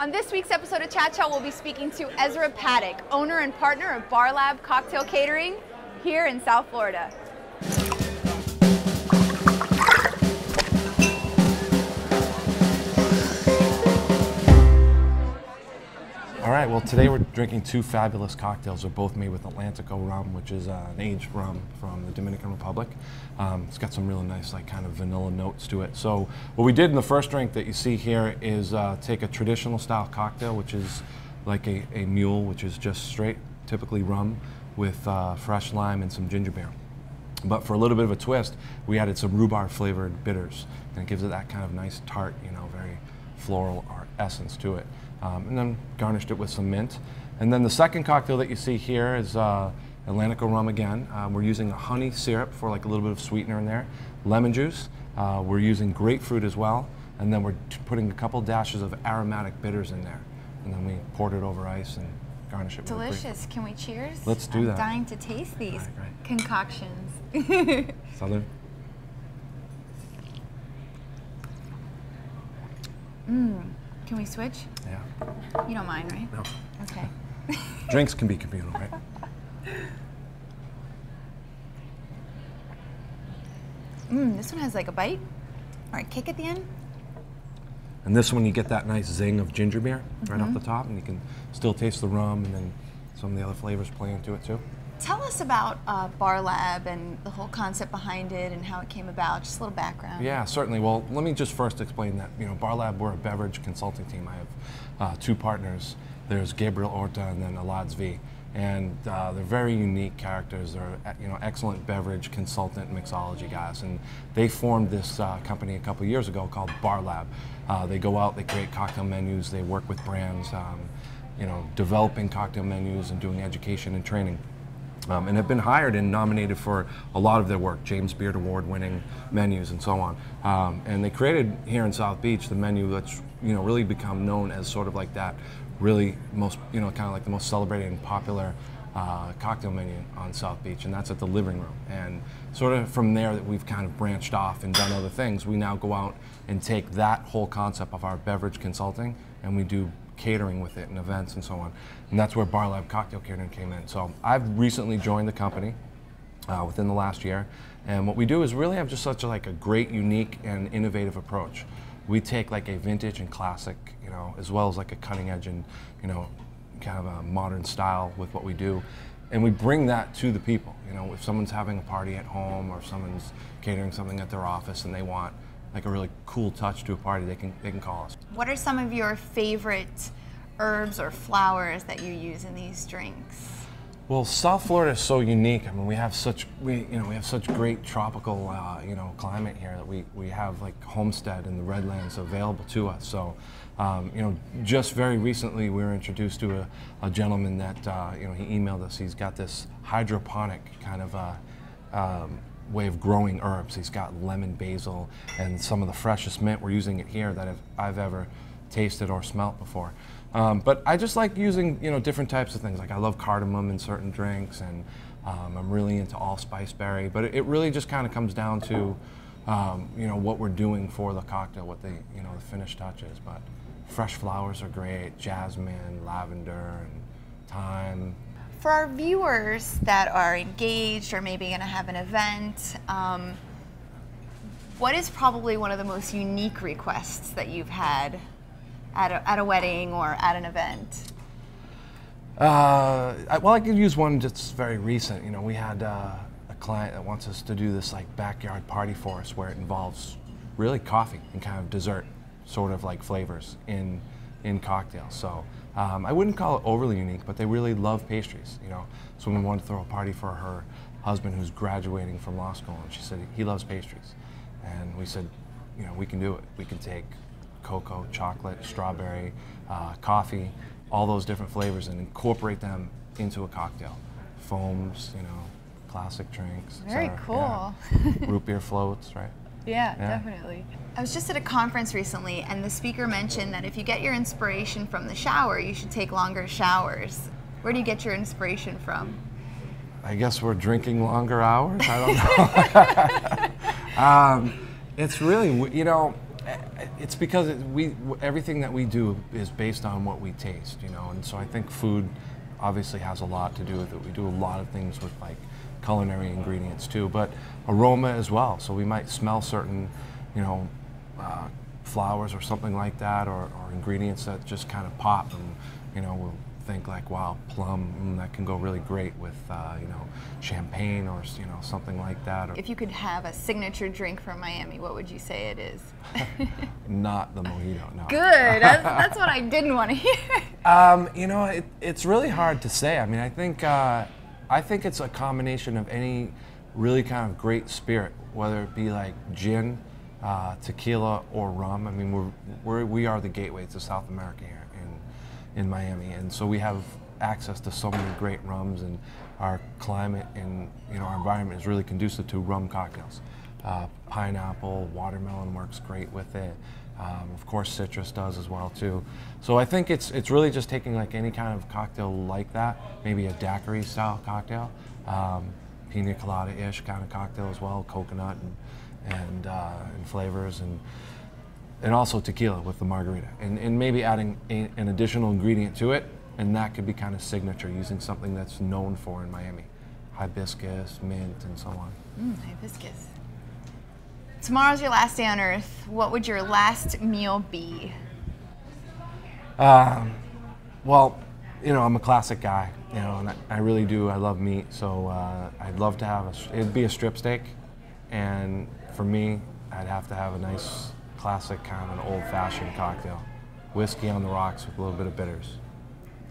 On this week's episode of Chat Chat, we'll be speaking to Ezra Pattek, owner and partner of Bar Lab Cocktail Catering here in South Florida. All right, well today we're drinking two fabulous cocktails. They're both made with Atlantico rum, which is an aged rum from the Dominican Republic. It's got some really nice kind of vanilla notes to it. So what we did in the first drink that you see here is take a traditional style cocktail, which is like a mule, which is just straight, typically rum, with fresh lime and some ginger beer. But for a little bit of a twist, we added some rhubarb flavored bitters, and it gives it that kind of nice tart, very floral essence to it. And then garnished it with some mint. And then the second cocktail that you see here is Atlantico rum again. We're using a honey syrup for like a little bit of sweetener in there, lemon juice. We're using grapefruit as well, and then we're putting a couple dashes of aromatic bitters in there. And then we poured it over ice and garnish it with Delicious. Can we cheers? Let's do that. I'm dying to taste these concoctions. Salud. Can we switch? Yeah. You don't mind, right? No. Okay. Drinks can be communal, right? This one has like a bite or a kick at the end. And this one you get that nice zing of ginger beer right off the top, and you can still taste the rum and then some of the other flavors play into it too. Tell us about Bar Lab and the whole concept behind it and how it came about, just a little background. Yeah, certainly. Well, let me just first explain that, Bar Lab, we're a beverage consulting team. I have two partners. There's Gabriel Orta and then Alad Zvi. And they're very unique characters. They're excellent beverage consultant mixology guys. And they formed this company a couple years ago called Bar Lab. They go out, they create cocktail menus, they work with brands, developing cocktail menus and doing education and training. And have been hired and nominated for a lot of their work, James Beard Award-winning menus and so on. And they created here in South Beach the menu that's really become known as sort of like that really most, kind of like the most celebrated and popular cocktail menu on South Beach, and that's at the Living Room. And sort of from there that we've kind of branched off and done other things, we now go out and take that whole concept of our beverage consulting and we do catering with it and events and so on. And that's where Bar Lab Cocktail Catering came in. So I've recently joined the company within the last year, and what we do is really have just such a great, unique, and innovative approach. We take like a vintage and classic, as well as like a cutting edge and, kind of a modern style with what we do. And we bring that to the people. If someone's having a party at home or if someone's catering something at their office and they want like a really cool touch to a party, they can call us. What are some of your favorite herbs or flowers that you use in these drinks? Well, South Florida is so unique. I mean, we have such great tropical climate here that we have like Homestead and the Redlands available to us. So, just very recently we were introduced to a gentleman that he emailed us. He's got this hydroponic kind of way of growing herbs. He's got lemon, basil, and some of the freshest mint. We're using it here that I've ever tasted or smelt before. But I just like using different types of things. Like I love cardamom in certain drinks, and I'm really into allspice berry. But it really just kind of comes down to what we're doing for the cocktail, what the the finished touch is. But fresh flowers are great: jasmine, lavender, and thyme. For our viewers that are engaged or maybe going to have an event, what is probably one of the most unique requests that you've had at a wedding or at an event? Well, I could use one that's very recent. We had a client that wants us to do this like backyard party for us, where it involves really coffee and kind of dessert sort of like flavors in cocktails. So I wouldn't call it overly unique, but they really love pastries. So we wanted to throw a party for her husband who's graduating from law school, and she said he loves pastries, and we said, we can do it. We can take cocoa, chocolate, strawberry, coffee, all those different flavors, and incorporate them into a cocktail. Foams, classic drinks. Very cool. Yeah. Root beer floats, right? Yeah, definitely. I was just at a conference recently, and the speaker mentioned that if you get your inspiration from the shower, you should take longer showers. Where do you get your inspiration from? I guess we're drinking longer hours. I don't know. It's really, It's because everything that we do is based on what we taste, you know, and so I think food obviously has a lot to do with it. We do a lot of things with like culinary ingredients too, but aroma as well. So we might smell certain, you know, flowers or something like that, or ingredients that just kind of pop, and you know, we'll think like, wow, plum, that can go really great with you know, champagne or you know, something like that. If you could have a signature drink from Miami, what would you say it is? Not the mojito, no. Good. That's what I didn't want to hear. You know, it's really hard to say. I mean, I think it's a combination of any really kind of great spirit, whether it be like gin, tequila, or rum. I mean, we are the gateway to South America here in Miami, and so we have access to so many great rums, and our climate and, you know, our environment is really conducive to rum cocktails. Pineapple, watermelon works great with it. Of course, citrus does as well too. So I think it's really just taking like any kind of cocktail like that, maybe a daiquiri style cocktail, pina colada-ish kind of cocktail as well, coconut and flavors, and also tequila with the margarita, and maybe adding an additional ingredient to it, and that could be kind of signature, using something that's known for in Miami, hibiscus, mint, and so on. Hibiscus. Tomorrow's your last day on Earth. What would your last meal be? Well, you know, I'm a classic guy, you know, and I really do. I love meat, so I'd love to have it'd be a strip steak, and for me, I'd have to have a nice classic kind of an old-fashioned cocktail, whiskey on the rocks with a little bit of bitters.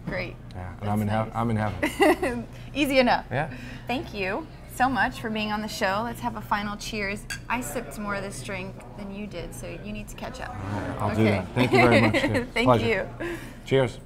Great. Yeah, and I'm in heaven. Easy enough. Yeah. Thank you so much for being on the show. Let's have a final cheers. I sipped more of this drink than you did, so you need to catch up. All right, I'll do that. Thank you very much. Thank Pleasure. you. Cheers.